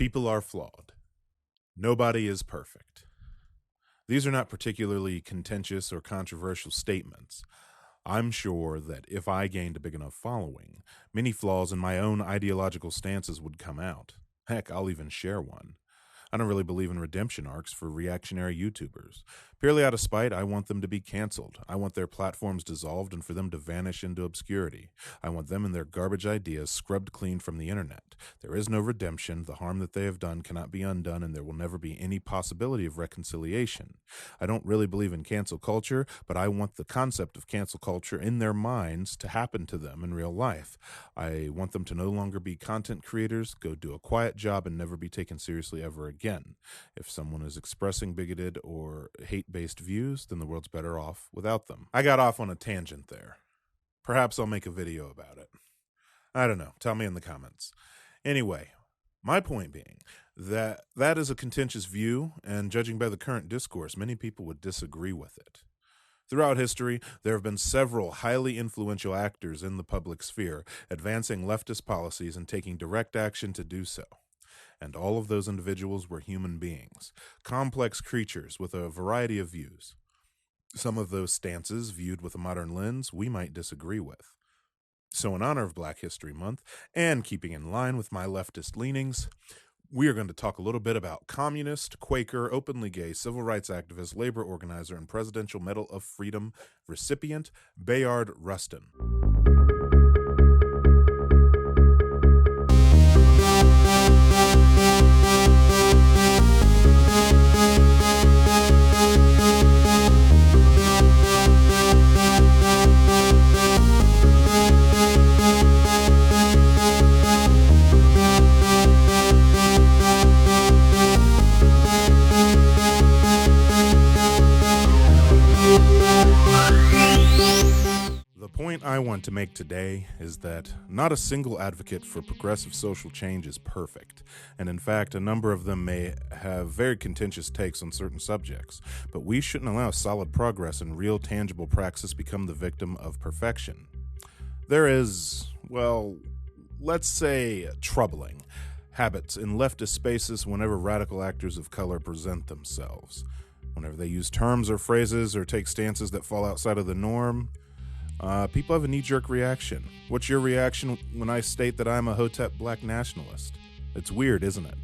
People are flawed. Nobody is perfect. These are not particularly contentious or controversial statements. I'm sure that if I gained a big enough following, many flaws in my own ideological stances would come out. Heck, I'll even share one. I don't really believe in redemption arcs for reactionary YouTubers. Purely out of spite, I want them to be canceled. I want their platforms dissolved and for them to vanish into obscurity. I want them and their garbage ideas scrubbed clean from the internet. There is no redemption. The harm that they have done cannot be undone, and there will never be any possibility of reconciliation. I don't really believe in cancel culture, but I want the concept of cancel culture in their minds to happen to them in real life. I want them to no longer be content creators, go do a quiet job, and never be taken seriously ever again. If someone is expressing bigoted or hate-based views, then the world's better off without them. I got off on a tangent there. Perhaps I'll make a video about it. I don't know. Tell me in the comments. Anyway, my point being that that is a contentious view, and judging by the current discourse, many people would disagree with it. Throughout history, there have been several highly influential actors in the public sphere advancing leftist policies and taking direct action to do so. And all of those individuals were human beings, complex creatures with a variety of views. Some of those stances, viewed with a modern lens, we might disagree with. So in honor of Black History Month, and keeping in line with my leftist leanings, we are going to talk a little bit about communist, Quaker, openly gay, civil rights activist, labor organizer, and Presidential Medal of Freedom recipient, Bayard Rustin. The point I want to make today is that not a single advocate for progressive social change is perfect, and in fact, a number of them may have very contentious takes on certain subjects, but we shouldn't allow solid progress and real tangible praxis become the victim of perfection. There is, well, let's say troubling habits in leftist spaces whenever radical actors of color present themselves. Whenever they use terms or phrases or take stances that fall outside of the norm, people have a knee-jerk reaction. What's your reaction when I state that I'm a Hotep black nationalist? It's weird, isn't it?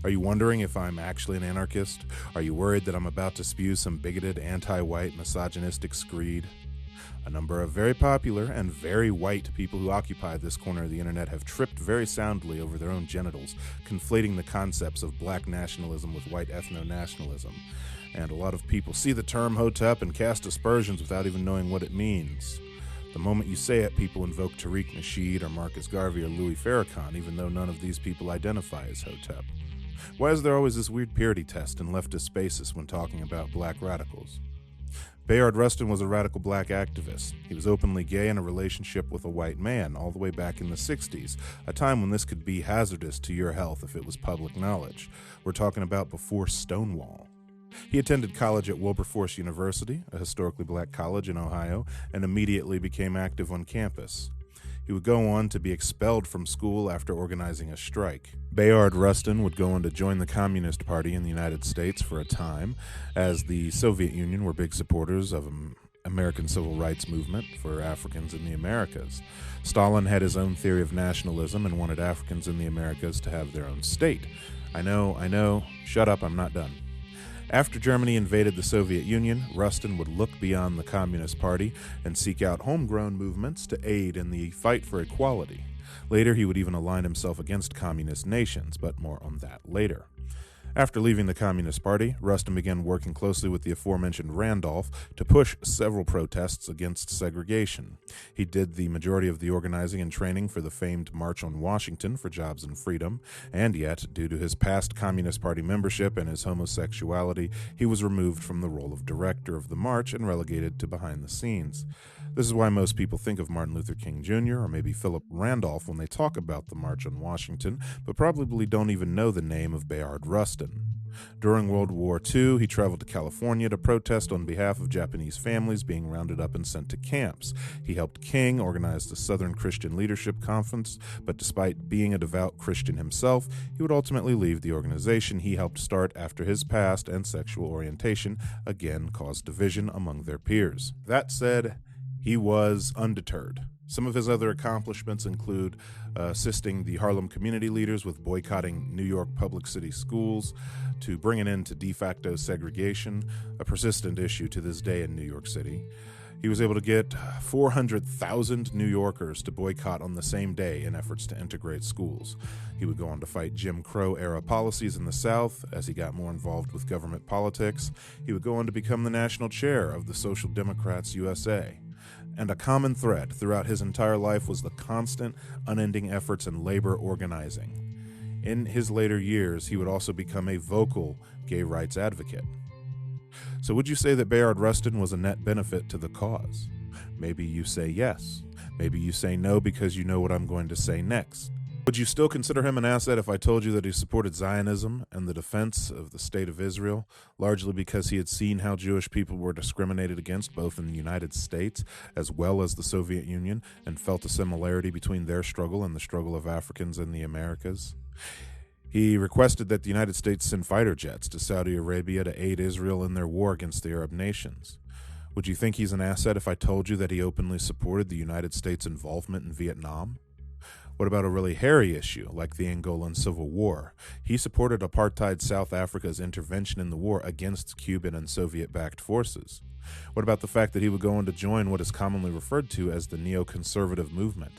Are you wondering if I'm actually an anarchist? Are you worried that I'm about to spew some bigoted, anti-white, misogynistic screed? A number of very popular and very white people who occupy this corner of the internet have tripped very soundly over their own genitals, conflating the concepts of black nationalism with white ethno-nationalism. And a lot of people see the term Hotep and cast aspersions without even knowing what it means. The moment you say it, people invoke Tariq Nasheed or Marcus Garvey or Louis Farrakhan, even though none of these people identify as Hotep. Why is there always this weird purity test in leftist spaces when talking about black radicals? Bayard Rustin was a radical black activist. He was openly gay in a relationship with a white man all the way back in the 60s, a time when this could be hazardous to your health if it was public knowledge. We're talking about before Stonewall. He attended college at Wilberforce University, a historically black college in Ohio, and immediately became active on campus. He would go on to be expelled from school after organizing a strike. Bayard Rustin would go on to join the Communist Party in the United States for a time, as the Soviet Union were big supporters of American civil rights movement for Africans in the Americas. Stalin had his own theory of nationalism and wanted Africans in the Americas to have their own state. I know, shut up, I'm not done. After Germany invaded the Soviet Union, Rustin would look beyond the Communist Party and seek out homegrown movements to aid in the fight for equality. Later, he would even align himself against communist nations, but more on that later. After leaving the Communist Party, Rustin began working closely with the aforementioned Randolph to push several protests against segregation. He did the majority of the organizing and training for the famed March on Washington for Jobs and Freedom, and yet, due to his past Communist Party membership and his homosexuality, he was removed from the role of director of the march and relegated to behind the scenes. This is why most people think of Martin Luther King Jr. or maybe Philip Randolph when they talk about the March on Washington, but probably don't even know the name of Bayard Rustin. Rustin. During World War II, he traveled to California to protest on behalf of Japanese families being rounded up and sent to camps. He helped King organize the Southern Christian Leadership Conference, but despite being a devout Christian himself, he would ultimately leave the organization he helped start after his past and sexual orientation again caused division among their peers. That said, he was undeterred. Some of his other accomplishments include assisting the Harlem community leaders with boycotting New York public city schools to bring an end to de facto segregation, a persistent issue to this day in New York City. He was able to get 400,000 New Yorkers to boycott on the same day in efforts to integrate schools. He would go on to fight Jim Crow-era policies in the South as he got more involved with government politics. He would go on to become the national chair of the Social Democrats USA. And a common thread throughout his entire life was the constant, unending efforts in labor organizing. In his later years, he would also become a vocal gay rights advocate. So would you say that Bayard Rustin was a net benefit to the cause? Maybe you say yes. Maybe you say no because you know what I'm going to say next. Would you still consider him an asset if I told you that he supported Zionism and the defense of the State of Israel, largely because he had seen how Jewish people were discriminated against both in the United States as well as the Soviet Union, and felt a similarity between their struggle and the struggle of Africans in the Americas? He requested that the United States send fighter jets to Saudi Arabia to aid Israel in their war against the Arab nations. Would you think he's an asset if I told you that he openly supported the United States' involvement in Vietnam? What about a really hairy issue, like the Angolan Civil War? He supported apartheid South Africa's intervention in the war against Cuban and Soviet-backed forces. What about the fact that he would go on to join what is commonly referred to as the neoconservative movement,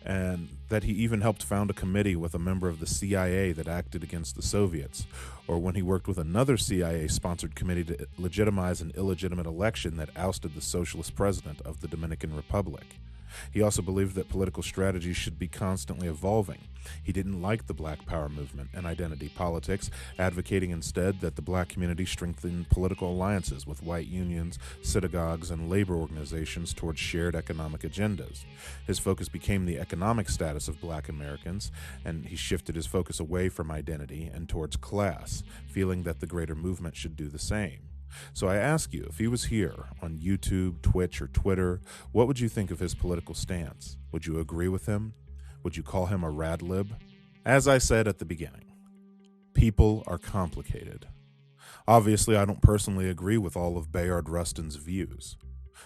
and that he even helped found a committee with a member of the CIA that acted against the Soviets, or when he worked with another CIA-sponsored committee to legitimize an illegitimate election that ousted the socialist president of the Dominican Republic? He also believed that political strategies should be constantly evolving. He didn't like the Black Power movement and identity politics, advocating instead that the black community strengthen political alliances with white unions, synagogues, and labor organizations towards shared economic agendas. His focus became the economic status of black Americans, and he shifted his focus away from identity and towards class, feeling that the greater movement should do the same. So I ask you, if he was here on YouTube, Twitch, or Twitter, what would you think of his political stance? Would you agree with him? Would you call him a rad lib? As I said at the beginning, people are complicated. Obviously, I don't personally agree with all of Bayard Rustin's views.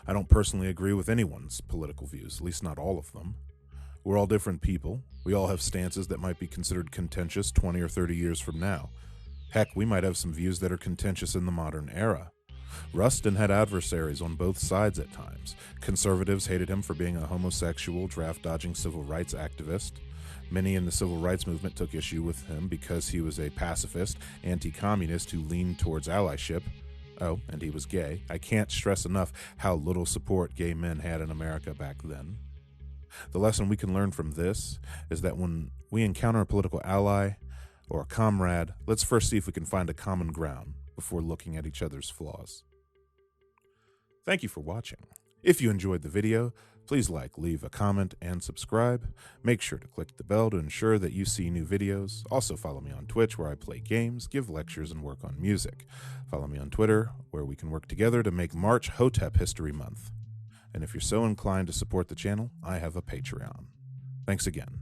I don't personally agree with anyone's political views, at least not all of them. We're all different people. We all have stances that might be considered contentious 20 or 30 years from now. Heck, we might have some views that are contentious in the modern era. Rustin had adversaries on both sides at times. Conservatives hated him for being a homosexual, draft-dodging civil rights activist. Many in the civil rights movement took issue with him because he was a pacifist, anti-communist who leaned towards allyship. Oh, and he was gay. I can't stress enough how little support gay men had in America back then. The lesson we can learn from this is that when we encounter a political ally or a comrade, let's first see if we can find a common ground before looking at each other's flaws. Thank you for watching. If you enjoyed the video, please leave a comment, and subscribe. Make sure to click the bell to ensure that you see new videos. Also follow me on Twitch, where I play games, give lectures, and work on music. Follow me on Twitter, where we can work together to make March Hotep History Month. And if you're so inclined to support the channel, I have a Patreon. Thanks again.